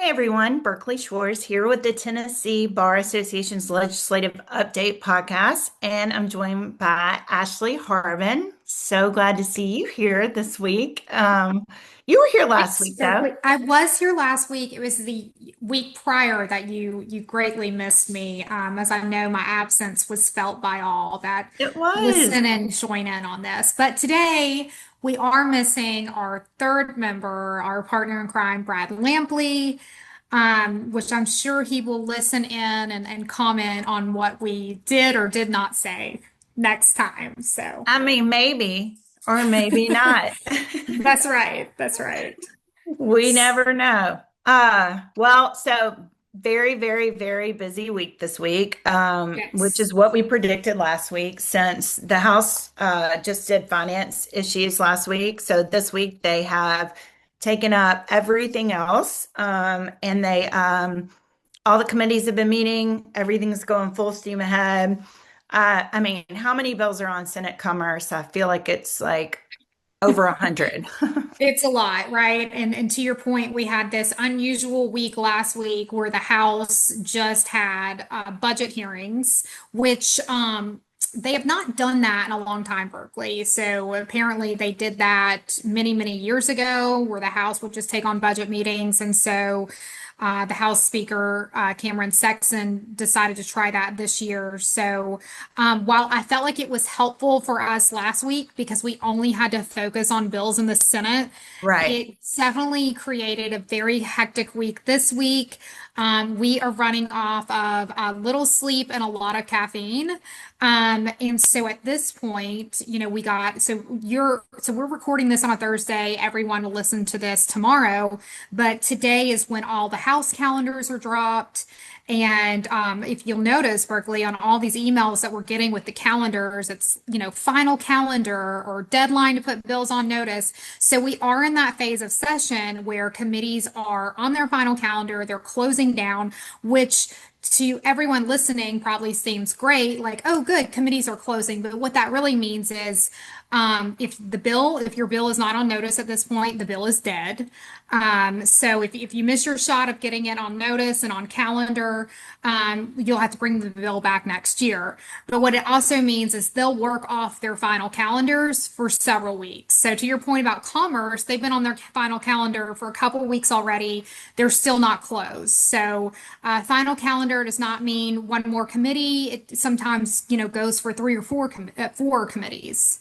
Everyone, Berkley Schwarz here with the Tennessee Bar Association's Legislative Update podcast, and I'm joined by Ashley Harbin. So glad to see you here this week. You were here last Thanks, week, though. Berkley. I was here last week. It was the week prior that you greatly missed me, as I know my absence was felt by all that It was. listen and join in on this. But today we are missing our third member, our partner in crime, Brad Lampley, which I'm sure he will listen in and comment on what we did or did not say next time. So I mean, maybe or maybe not. that's right. That's right. We never know. So very, very, very busy week this week, which Yes. is what we predicted last week since the House just did finance issues last week. So this week they have taken up everything else, and they all the committees have been meeting. Everything's going full steam ahead. I mean, how many bills are on Senate Commerce? I feel like it's like over 100. It's a lot, right? And to your point, we had this unusual week last week where the House just had budget hearings, which they have not done that in a long time, Berkeley. So apparently they did that many, many years ago, where the House would just take on budget meetings. And so the House Speaker, Cameron Sexton, decided to try that this year. So while I felt like it was helpful for us last week because we only had to focus on bills in the Senate, Right. it definitely created a very hectic week this week. We are running off of a little sleep and a lot of caffeine. And so at this point, so we're recording this on a Thursday. Everyone will listen to this tomorrow, but today is when all the House calendars are dropped. And if you'll notice, Berkeley, on all these emails that we're getting with the calendars, it's, final calendar or deadline to put bills on notice. So we are in that phase of session where committees are on their final calendar, they're closing down, which to everyone listening probably seems great, like, oh, good, committees are closing. But what that really means is if your bill is not on notice at this point, the bill is dead. So if you miss your shot of getting it on notice and on calendar, you'll have to bring the bill back next year. But what it also means is they'll work off their final calendars for several weeks. So to your point about commerce, they've been on their final calendar for a couple of weeks already. They're still not closed. So final calendar does not mean one more committee. It sometimes, goes for three or four committees.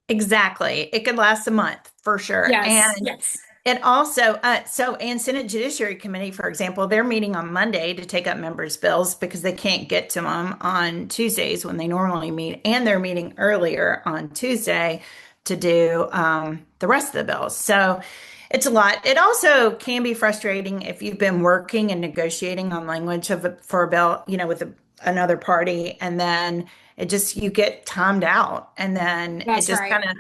Exactly. It could last a month for sure. Yes, And yes. it also, and Senate Judiciary Committee, for example, they're meeting on Monday to take up members' bills because they can't get to them on Tuesdays when they normally meet. And they're meeting earlier on Tuesday to do the rest of the bills. So it's a lot. It also can be frustrating if you've been working and negotiating on language for a bill, with another party, and then you get timed out, and then it That's just right. kind of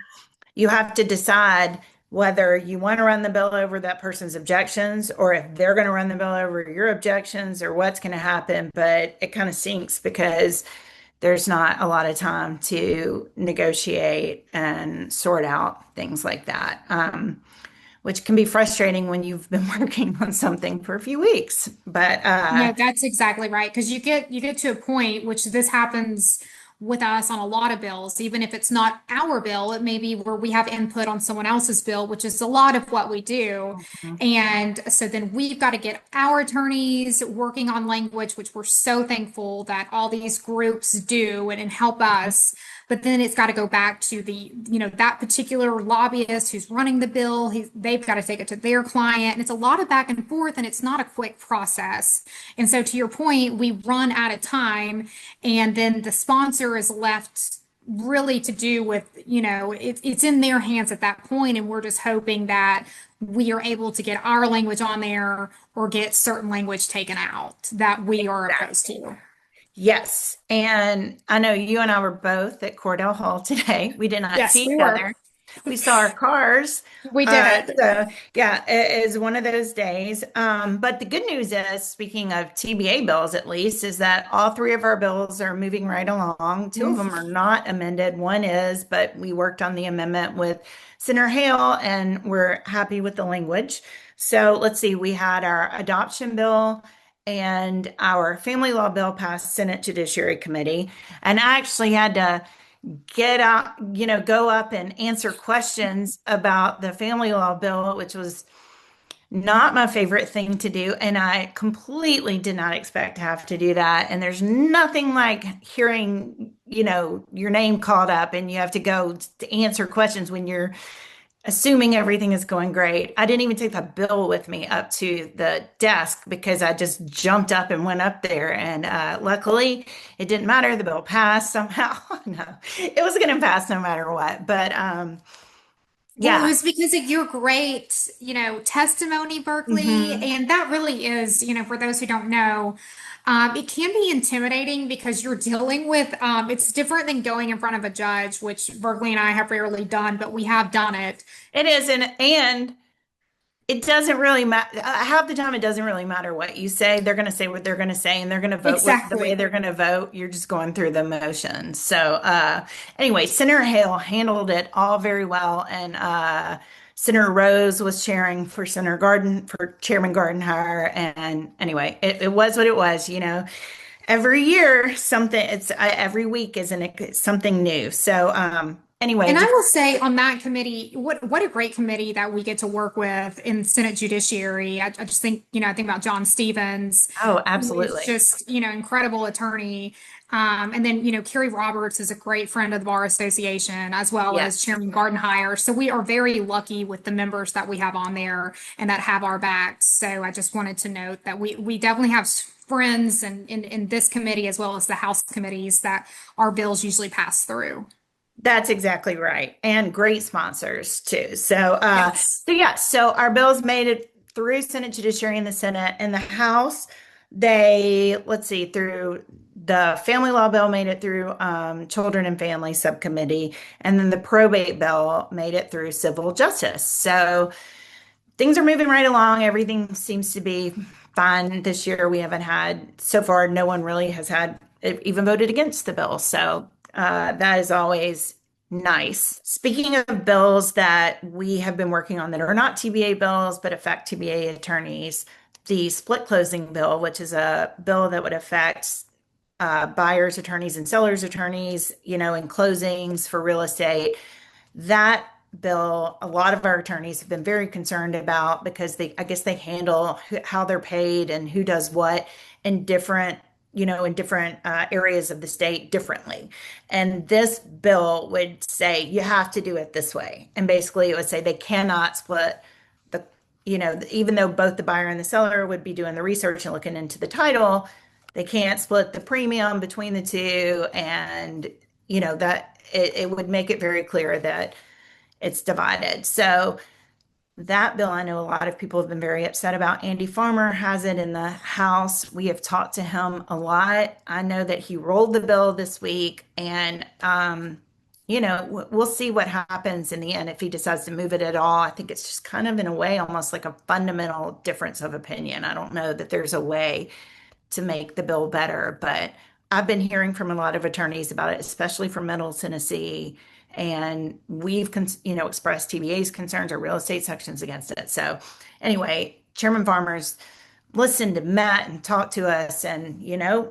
you have to decide whether you want to run the bill over that person's objections or if they're going to run the bill over your objections or what's going to happen. But it kind of sinks because there's not a lot of time to negotiate and sort out things like that, which can be frustrating when you've been working on something for a few weeks. But No, that's exactly right. Because you get to a point, which this happens with us on a lot of bills, even if it's not our bill, it may be where we have input on someone else's bill, which is a lot of what we do. And so then we've got to get our attorneys working on language, which we're so thankful that all these groups do and help us. But then it's got to go back to that particular lobbyist who's running the bill. They've got to take it to their client. And it's a lot of back and forth, and it's not a quick process. And so, to your point, we run out of time, and then the sponsor is left really to do with, it's in their hands at that point, and we're just hoping that we are able to get our language on there or get certain language taken out that we are opposed to. yes, and I know you and I were both at Cordell Hall today. We did not Yes, see we each were. other. We saw our cars. We did. So yeah, it is one of those days. But the good news is, speaking of TBA bills, at least, is that all three of our bills are moving right along. Two of them are not amended. One is, but we worked on the amendment with Senator Hale, and we're happy with the language. So let's see, we had our adoption bill and our family law bill passed Senate Judiciary Committee. And I actually had to get out, go up and answer questions about the family law bill, which was not my favorite thing to do. And I completely did not expect to have to do that. And there's nothing like hearing, your name called up and you have to go to answer questions when you're assuming everything is going great. I didn't even take the bill with me up to the desk because I just jumped up and went up there. And luckily, it didn't matter. The bill passed somehow. No, it was going to pass no matter what. But Well, it yeah. was because of your great, testimony, Berkeley. Hmm. And that really is, for those who don't know, it can be intimidating because you're dealing with, it's different than going in front of a judge, which Berkeley and I have rarely done, but we have done it. It is. And it doesn't really matter. Half the time, it doesn't really matter what you say. They're going to say what they're going to say, and they're going to vote the way Exactly. they're going to vote. You're just going through the motions. So, anyway, Senator Hale handled it all very well, and Senator Rose was chairing for Chairman Gardenhire. And anyway, it was what it was. Every year something. It's every week, isn't it? Something new. So, anyway, And I will say on that committee, what a great committee that we get to work with in Senate Judiciary. I just think, I think about John Stevens, oh, who is absolutely. just, incredible attorney. And then, Kerry Roberts is a great friend of the Bar Association, as well as Yes. Chairman Gardenhire. So we are very lucky with the members that we have on there and that have our backs. So I just wanted to note that we definitely have friends in this committee as well as the House committees that our bills usually pass through. That's exactly right. And great sponsors too. Yes. So yeah, so our bills made it through Senate Judiciary in the Senate and the House. Let's see, through the family law bill made it through Children and Family Subcommittee, and then the probate bill made it through Civil Justice. So things are moving right along. Everything seems to be fine this year. We haven't had, so far, no one really has had even voted against the bill. So that is always nice. Speaking of bills that we have been working on that are not TBA bills but affect TBA attorneys, the split closing bill, which is a bill that would affect buyers, attorneys, and sellers, attorneys, in closings for real estate. That bill, a lot of our attorneys have been very concerned about because I guess they handle how they're paid and who does what in different areas of the state differently. And this bill would say you have to do it this way. And basically, it would say they cannot split the, even though both the buyer and the seller would be doing the research and looking into the title, they can't split the premium between the two. And, that it would make it very clear that it's divided. So that bill, I know a lot of people have been very upset about. Andy Farmer has it in the House. We have talked to him a lot. I know that he rolled the bill this week, and we'll see what happens in the end if he decides to move it at all. I think it's just kind of in a way almost like a fundamental difference of opinion. I don't know that there's a way to make the bill better. But I've been hearing from a lot of attorneys about it, especially from Middle Tennessee. And we've, expressed TBA's concerns or real estate sections against it. So anyway, Chairman Farmers listened to Matt and talked to us, and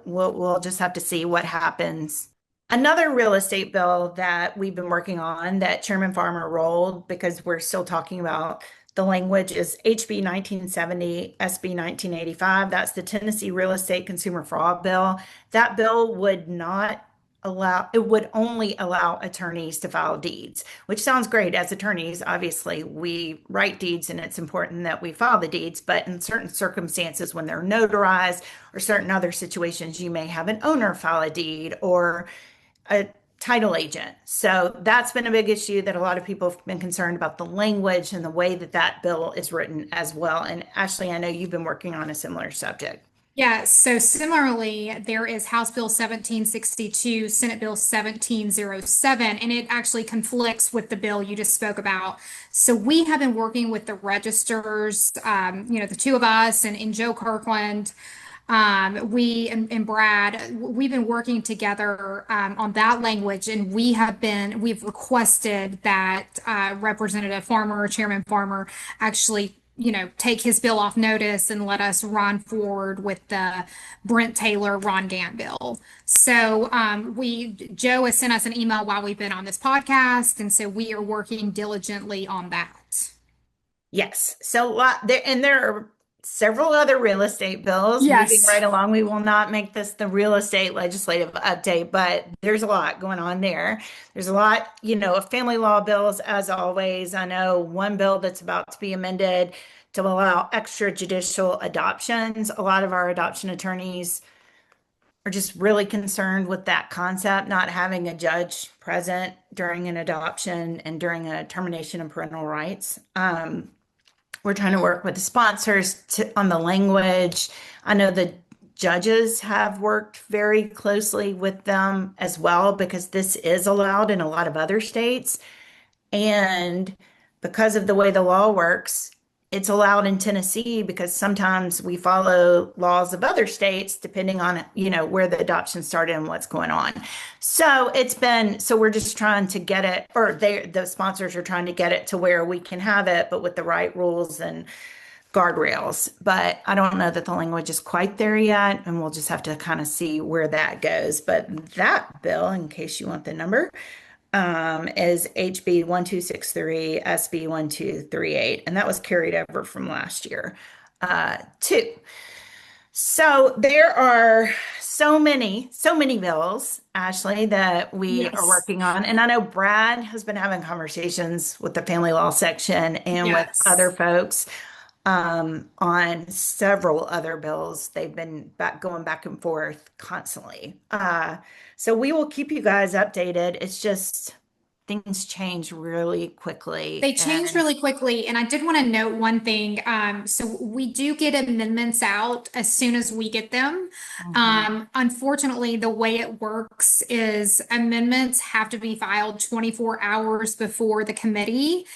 we'll just have to see what happens. Another real estate bill that we've been working on that Chairman Farmer rolled because we're still talking about the language is HB 1970, SB 1985. That's the Tennessee Real Estate Consumer Fraud Bill. That bill would not allow, it would only allow attorneys to file deeds, which sounds great. As attorneys, obviously, we write deeds and it's important that we file the deeds. But in certain circumstances, when they're notarized or certain other situations, you may have an owner file a deed or a title agent. So that's been a big issue that a lot of people have been concerned about the language and the way that that bill is written as well. And Ashley, I know you've been working on a similar subject. Yeah, so similarly, there is House Bill 1762, Senate Bill 1707, and it actually conflicts with the bill you just spoke about. So we have been working with the registers, the two of us and Joe Kirkland. We and Brad, we've been working together on that language, and we've requested that Representative Farmer, Chairman Farmer, actually, take his bill off notice and let us run forward with the Brent Taylor, Ron Gant bill. So Joe has sent us an email while we've been on this podcast, and so we are working diligently on that. Yes. So there are several other real estate bills moving Yes. right along. We will not make this the real estate legislative update, but there's a lot going on there. There's a lot, of family law bills, as always. I know one bill that's about to be amended to allow extrajudicial adoptions. A lot of our adoption attorneys are just really concerned with that concept, not having a judge present during an adoption and during a termination of parental rights. We're trying to work with the sponsors on the language. I know the judges have worked very closely with them as well because this is allowed in a lot of other states. And because of the way the law works, it's allowed in Tennessee because sometimes we follow laws of other states depending on, where the adoption started and what's going on. So we're just trying to get it, or the sponsors are trying to get it to where we can have it, but with the right rules and guardrails. But I don't know that the language is quite there yet, and we'll just have to kind of see where that goes. But that bill, in case you want the number, is HB 1263, SB 1238, and that was carried over from last year, too. So there are so many bills, Ashley, that we are Yes. working on. And I know Brad has been having conversations with the family law section and with other Yes. folks on several other bills. They've been going back and forth constantly. So we will keep you guys updated. It's just things change really quickly. They change And really quickly, and I did want to note one thing. So we do get amendments out as soon as we get them. Mhm. Unfortunately, the way it works is amendments have to be filed 24 hours before the committee,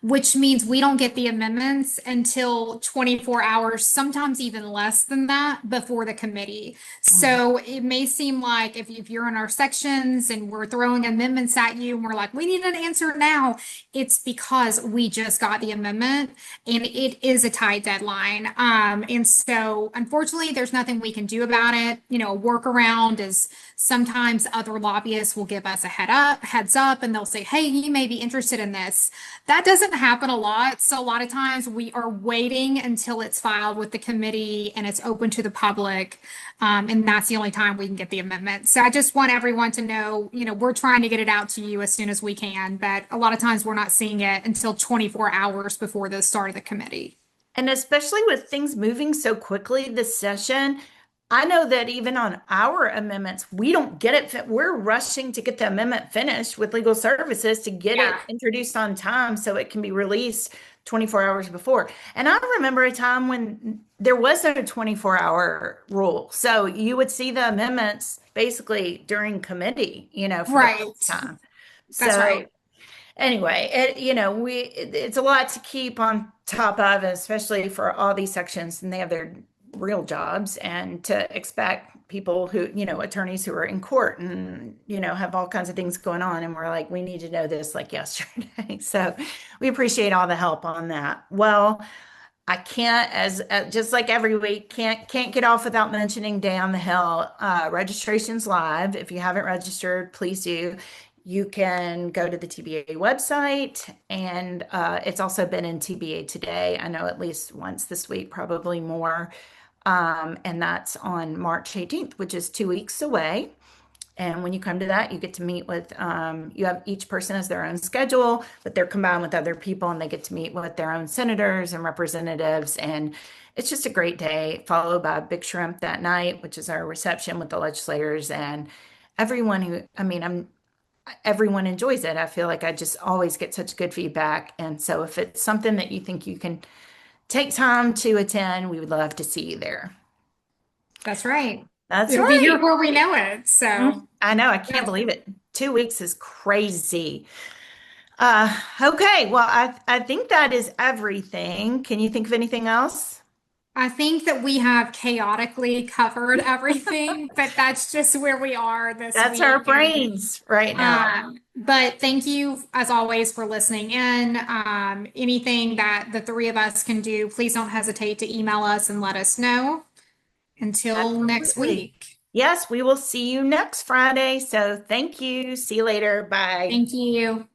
which means we don't get the amendments until 24 hours, sometimes even less than that, before the committee. Mhm. So it may seem like if you're in our sections and we're throwing amendments at you and we're like, we need an answer now, it's because we just got the amendment and it is a tight deadline. And so unfortunately, there's nothing we can do about it. A workaround is sometimes other lobbyists will give us a heads up, and they'll say, hey, you may be interested in this. That doesn't happen a lot. So a lot of times we are waiting until it's filed with the committee and it's open to the public. And that's the only time we can get the amendment. So I just want everyone to know, we're trying to get it out to you as soon as we can, but a lot of times we're not seeing it until 24 hours before the start of the committee. And especially with things moving so quickly this session, I know that even on our amendments, we don't get it. We're rushing to get the amendment finished with legal services to get Yeah. it introduced on time so it can be released 24 hours before. And I remember a time when there wasn't a 24-hour rule. So you would see the amendments basically during committee, for the Right. first time. That's So right. anyway, it's a lot to keep on top of, especially for all these sections, and they have their real jobs, and to expect people who, attorneys who are in court and, have all kinds of things going on, and we're like, we need to know this like yesterday. So we appreciate all the help on that. Well, I can't, as just like every week, can't get off without mentioning Day on the Hill. Registration's live. If you haven't registered, please do. You can go to the TBA website, and it's also been in TBA today. I know at least once this week, probably more. And that's on March 18th, which is 2 weeks away. And when you come to that, you get to meet with, you have each person has their own schedule, but they're combined with other people and they get to meet with their own senators and representatives. And it's just a great day, followed by Big Shrimp that night, which is our reception with the legislators and everyone who, everyone enjoys it. I feel like I just always get such good feedback. And so if it's something that you think you can take time to attend, we would love to see you there. That's right. That's It'll be here right. before we know it. So, I know. I can't yeah. believe it. 2 weeks is crazy. Okay. Well, I think that is everything. Can you think of anything else? I think that we have chaotically covered everything, but that's just where we are this That's our week. And brains right now. but thank you as always for listening in. Anything that the three of us can do, please don't hesitate to email us and let us know. Until next Absolutely. week. Yes, we will see you next Friday. So thank you. See you later. Bye. Thank you.